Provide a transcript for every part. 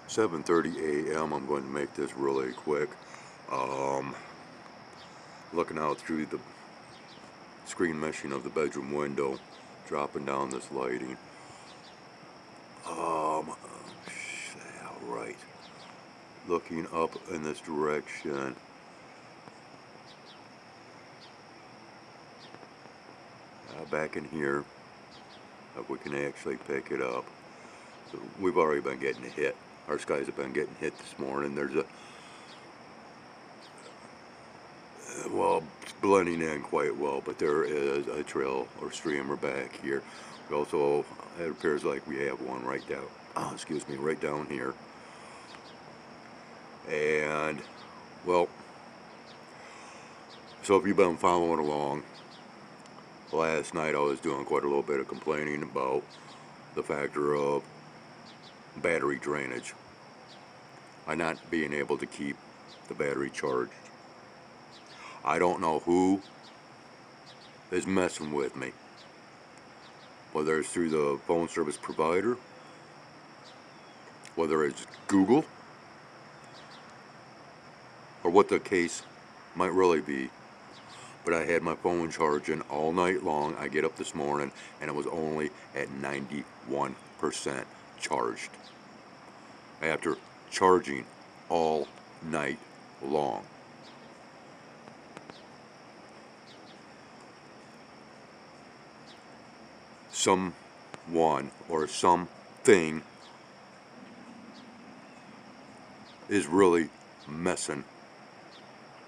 7:30 a.m. I'm going to make this really quick. Looking out through the screen meshing of the bedroom window, dropping down this lighting. Right. Looking up in this direction. Back in here, if we can actually pick it up. So we've already been getting hit. Our skies have been getting hit this morning. There's well, it's blending in quite well, but there is a trail or streamer back here. We also, it appears like we have one right down, right down here. And, well, so if you've been following along, last night I was doing quite a little bit of complaining about the factor of battery drainage. I'm not being able to keep the battery charged. I don't know who is messing with me, whether it's through the phone service provider, whether it's Google, or what the case might really be. But I had my phone charging all night long. I get up this morning and it was only at 91% charged after charging all night long. Someone or something is really messing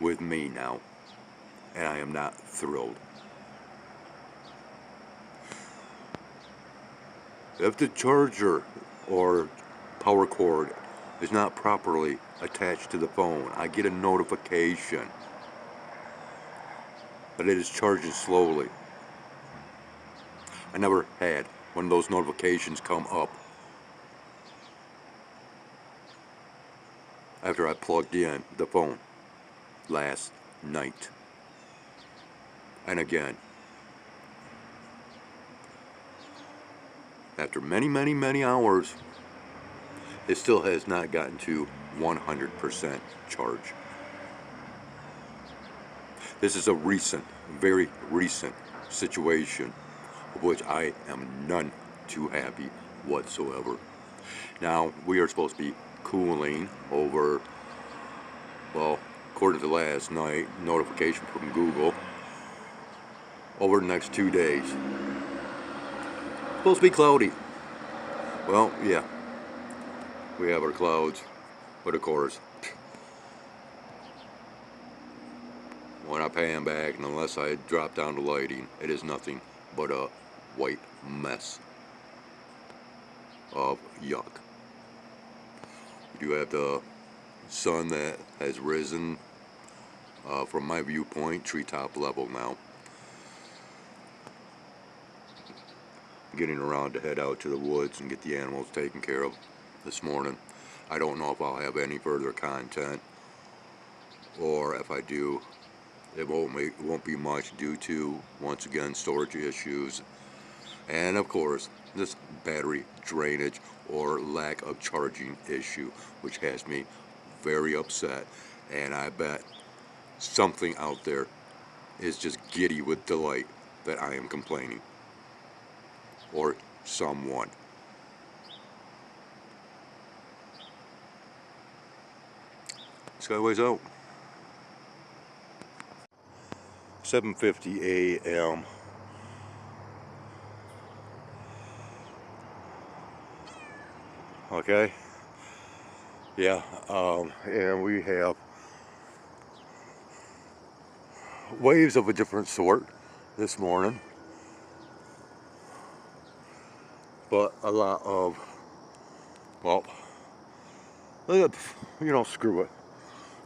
with me now, and I am not thrilled. If the charger or power cord is not properly attached to the phone, I get a notification that it is charging slowly. I never had one of those notifications come up after I plugged in the phone last night. And again, after many hours, it still has not gotten to 100% charge. This is a recent, very recent situation of which I am none too happy whatsoever. Now, we are supposed to be cooling over, well, according to last night, notification from Google, over the next 2 days. Supposed to be cloudy. Well, yeah, we have our clouds, but of course, when I pan back, and unless I drop down to lighting, it is nothing but a white mess of yuck. We do have the sun that has risen from my viewpoint, treetop level now. Getting around to head out to the woods and get the animals taken care of this morning. I don't know if I'll have any further content, or if I do, it won't be much due to, once again, storage issues, and of course this battery drainage or lack of charging issue, which has me very upset. And I bet something out there is just giddy with delight that I am complaining, or someone. Skyways out. 7:50 a.m. Okay. Yeah. And we have waves of a different sort this morning, but a lot of, well, screw it.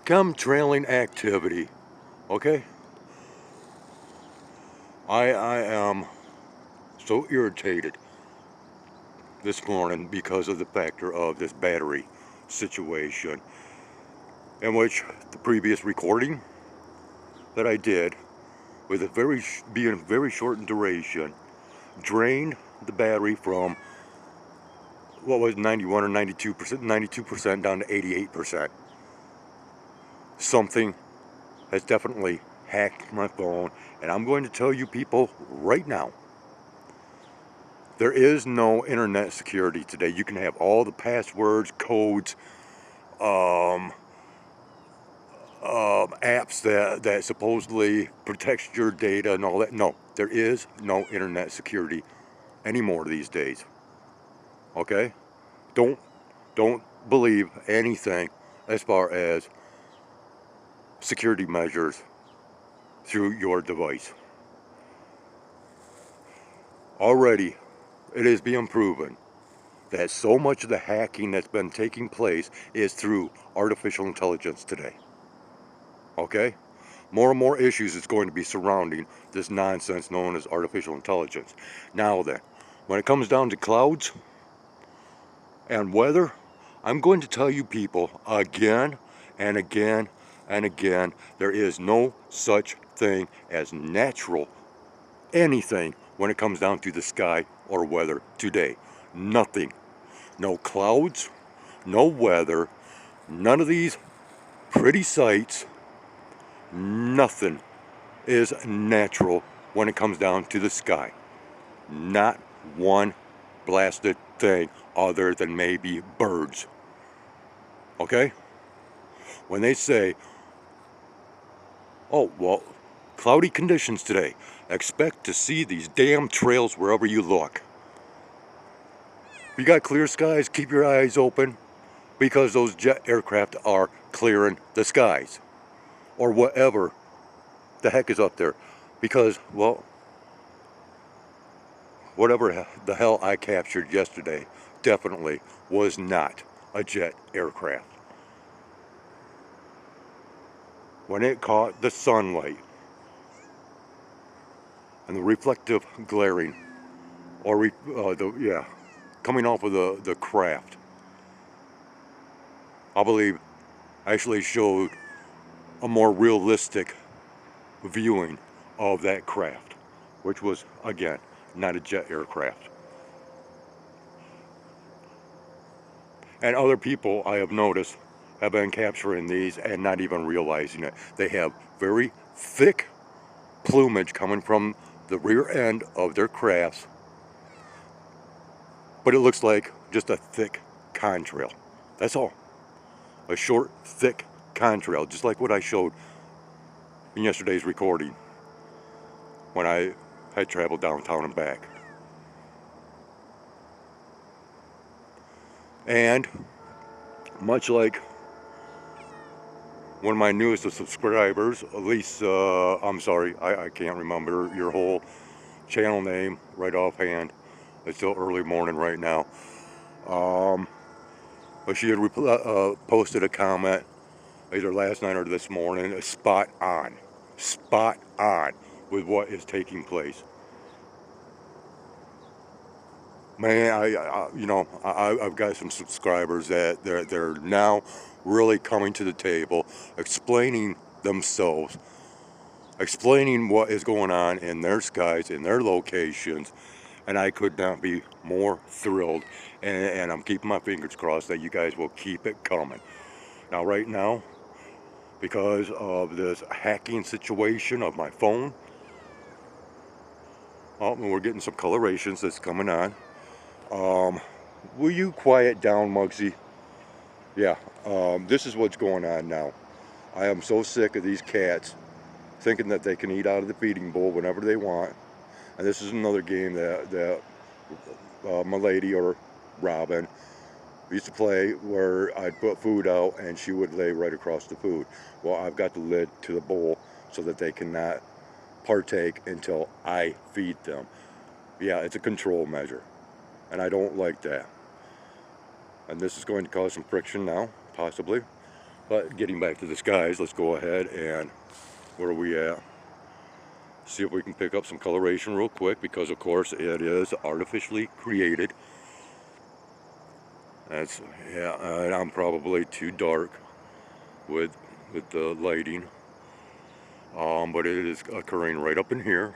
Chemtrailing activity. Okay. I am so irritated this morning because of the factor of this battery situation, in which the previous recording that I did, with a very short in duration, drained the battery from what was 91 or 92% down to 88%. Something has definitely hacked my phone, and I'm going to tell you people right now, there is no internet security today. You can have all the passwords, codes, apps that supposedly protect your data and all that. No, there is no internet security anymore these days. Okay? Don't believe anything as far as security measures through your device. Already, it is being proven that so much of the hacking that's been taking place is through artificial intelligence today. Okay? More and more issues is going to be surrounding this nonsense known as artificial intelligence. Now then, when it comes down to clouds and weather, I'm going to tell you people again and again and again, there is no such thing as natural anything when it comes down to the sky or weather today. Nothing. No clouds, no weather, none of these pretty sights, nothing is natural when it comes down to the sky. Not one blasted thing other than maybe birds. Okay? When they say, oh, well, cloudy conditions today, expect to see these damn trails wherever you look. If you got clear skies, keep your eyes open, because those jet aircraft are clearing the skies. Or whatever the heck is up there. Because, well, whatever the hell I captured yesterday definitely was not a jet aircraft. When it caught the sunlight and the reflective glaring, or coming off of the craft, I believe actually showed a more realistic viewing of that craft, which was, again, not a jet aircraft. And other people, I have noticed, have been capturing these and not even realizing it. They have very thick plumage coming from the rear end of their crafts, but it looks like just a thick contrail. That's all. A short, thick contrail, just like what I showed in yesterday's recording when I had traveled downtown and back. And much like one of my newest subscribers, Lisa, I'm sorry, I can't remember your whole channel name right offhand. It's still early morning right now. But she had posted a comment either last night or this morning, spot on with what is taking place. Man, I've got some subscribers that they're now really coming to the table, explaining themselves, explaining what is going on in their skies, in their locations, and I could not be more thrilled, and I'm keeping my fingers crossed that you guys will keep it coming. Now, right now, because of this hacking situation of my phone, and we're getting some colorations that's coming on. Will you quiet down, Muggsy? Yeah, this is what's going on now. I am so sick of these cats thinking that they can eat out of the feeding bowl whenever they want. And this is another game that my lady, or Robin, used to play, where I'd put food out and she would lay right across the food. Well, I've got the lid to the bowl so that they cannot partake until I feed them. Yeah, it's a control measure, and I don't like that. And this is going to cause some friction now, possibly. But getting back to the skies, let's go ahead and, where are we at? See if we can pick up some coloration real quick, because of course it is artificially created. That's, yeah, and I'm probably too dark with the lighting. But it is occurring right up in here,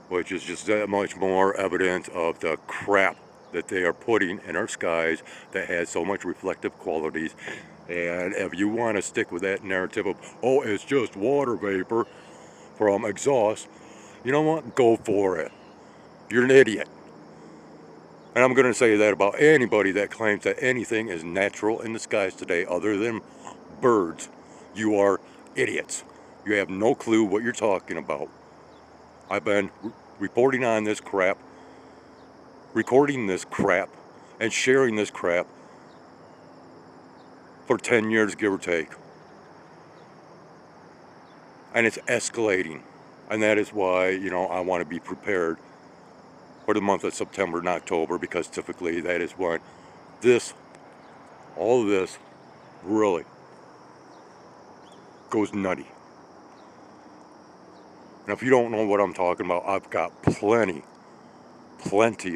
which is just that much more evidence of the crap that they are putting in our skies that has so much reflective qualities. And if you want to stick with that narrative of, oh, it's just water vapor from exhaust, you know what? Go for it. You're an idiot. And I'm going to say that about anybody that claims that anything is natural in the skies today other than birds. You are idiots. You have no clue what you're talking about. I've been reporting on this crap, recording this crap, and sharing this crap for 10 years, give or take. And it's escalating. And that is why, I want to be prepared for the month of September and October, because typically that is when all of this really goes nutty. And if you don't know what I'm talking about, I've got plenty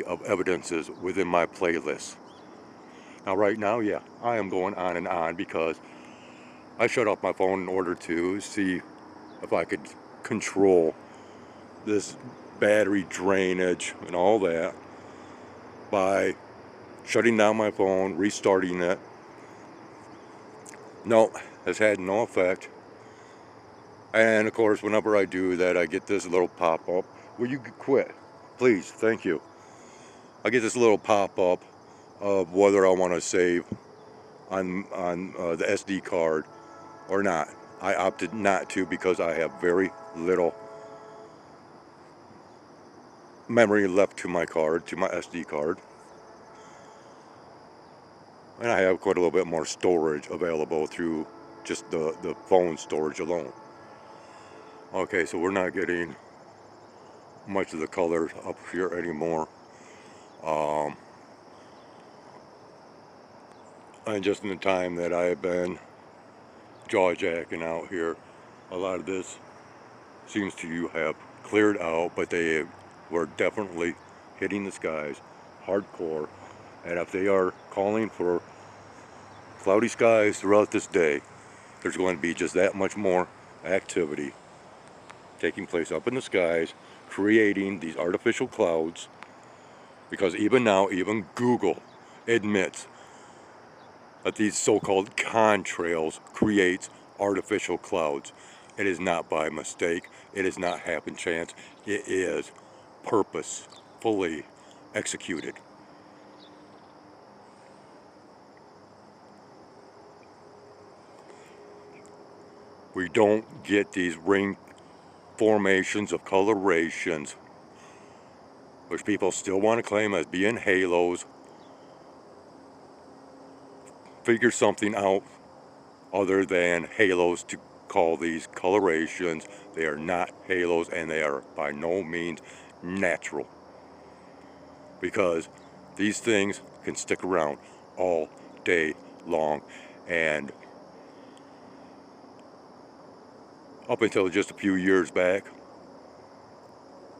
of evidences within my playlist. Now right now, yeah, I am going on and on because I shut off my phone in order to see if I could control this battery drainage and all that by shutting down my phone, restarting it. No, it's had no effect. And of course, whenever I do that, I get this little pop-up. Will you quit? Please, thank you. I get this little pop-up of whether I want to save on the SD card or not. I opted not to because I have very little memory left to my card, to my SD card. And I have quite a little bit more storage available through just the phone storage alone. Okay, so we're not getting much of the color up here anymore. And just in the time that I've been jaw-jacking out here, a lot of this seems to have cleared out, but they were definitely hitting the skies hardcore. And if they are calling for cloudy skies throughout this day, there's going to be just that much more activity taking place up in the skies, creating these artificial clouds. Because even now, even Google admits that these so-called contrails creates artificial clouds. It is not by mistake. It is not happen chance. It is purposefully executed. We don't get these ring formations of colorations, which people still want to claim as being halos. Figure something out other than halos to call these colorations. They are not halos, and they are by no means natural, because these things can stick around all day long. And up until just a few years back,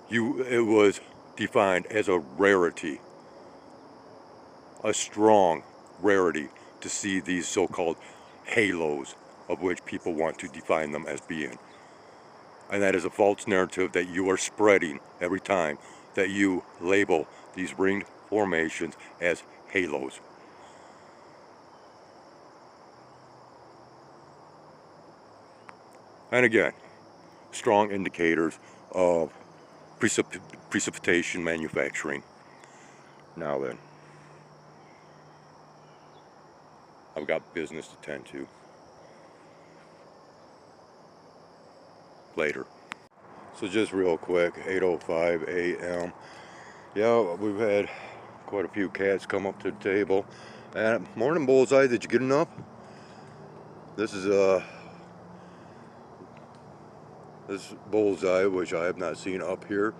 it was defined as a rarity, a strong rarity, to see these so-called halos, of which people want to define them as being. And that is a false narrative that you are spreading every time that you label these ringed formations as halos. And again, strong indicators of precipitation manufacturing. Now then, I've got business to tend to. Later. So just real quick, 8:05 a.m. Yeah, we've had quite a few cats come up to the table. And morning, Bullseye, did you get enough? This is this Bullseye, which I have not seen up here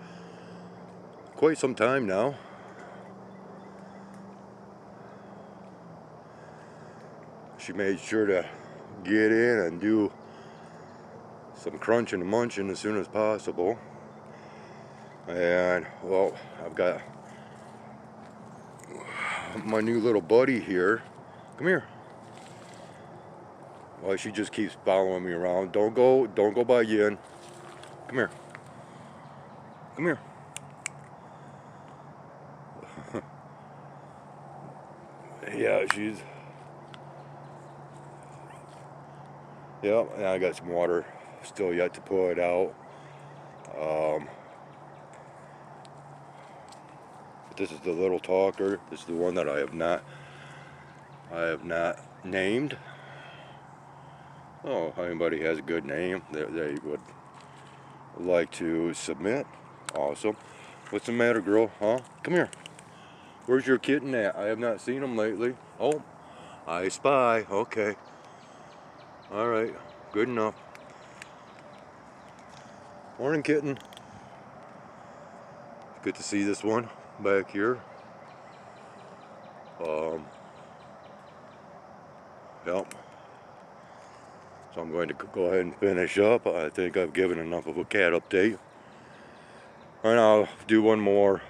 quite some time now. She made sure to get in and do some crunching and munching as soon as possible. And well, I've got my new little buddy here. Come here. Well, she just keeps following me around. Don't go by Yin. Come here. Come here. Yeah, she's... Yep, and I got some water still yet to put out. This is the little talker. This is the one that I have not named. Oh, if anybody has a good name that they would like to submit, awesome. What's the matter, girl? Huh? Come here. Where's your kitten at? I have not seen him lately. Oh, I spy. Okay. All right. Good enough. Morning, kitten. Good to see this one back here. Yep. So I'm going to go ahead and finish up. I think I've given enough of a cat update. And I'll do one more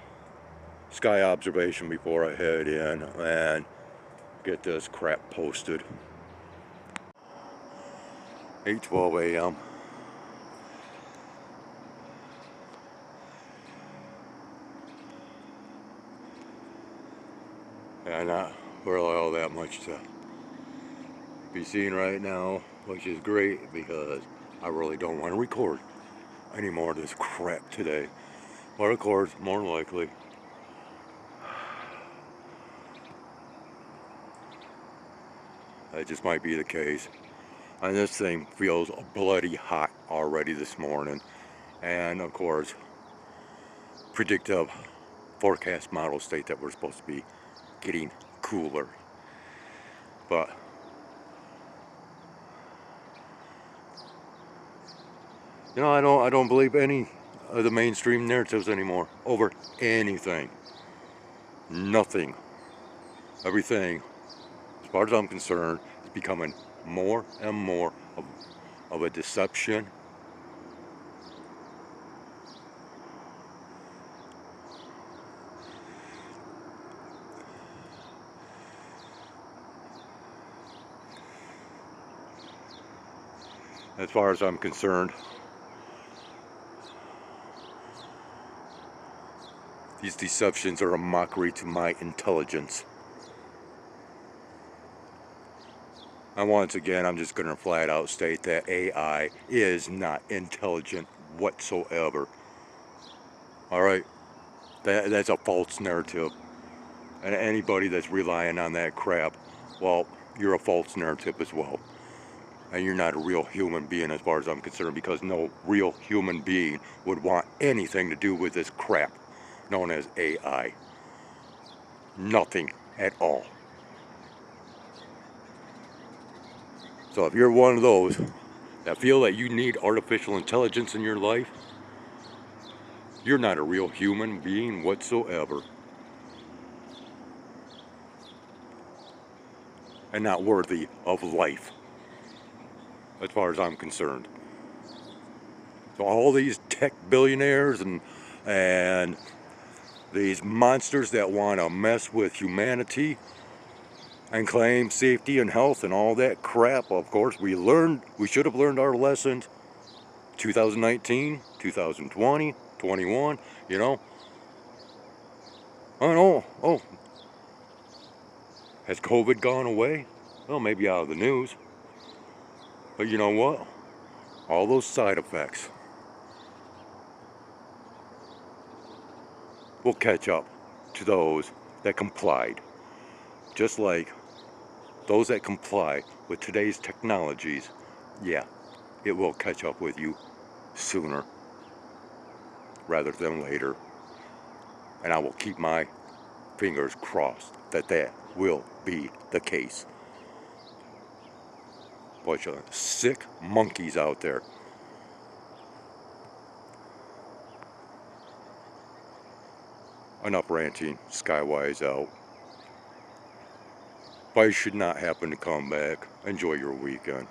sky observation before I head in and get this crap posted. 8:12 a.m. And not really all that much to be seen right now, which is great because I really don't want to record any more of this crap today. But of course, more likely, that just might be the case. And this thing feels bloody hot already this morning. And of course, predictive forecast models state that we're supposed to be getting cooler. But you know, I don't believe any of the mainstream narratives anymore over anything. Nothing. Everything, as far as I'm concerned, is becoming more and more of a deception. As far as I'm concerned, these deceptions are a mockery to my intelligence. And once again, I'm just going to flat out state that AI is not intelligent whatsoever. Alright? That's a false narrative. And anybody that's relying on that crap, well, you're a false narrative as well. And you're not a real human being as far as I'm concerned, because no real human being would want anything to do with this crap known as AI. Nothing at all. So if you're one of those that feel that you need artificial intelligence in your life, you're not a real human being whatsoever. And not worthy of life, as far as I'm concerned. So all these tech billionaires and these monsters that want to mess with humanity and claim safety and health and all that crap, of course, we should have learned our lessons 2019, 2020, 21, you know. Oh, has COVID gone away? Well, maybe out of the news. But you know what? All those side effects will catch up to those that complied. Just like those that comply with today's technologies, yeah, it will catch up with you sooner rather than later. And I will keep my fingers crossed that that will be the case. Bunch of sick monkeys out there. Enough ranting. Skywise out. If I should not happen to come back, enjoy your weekend.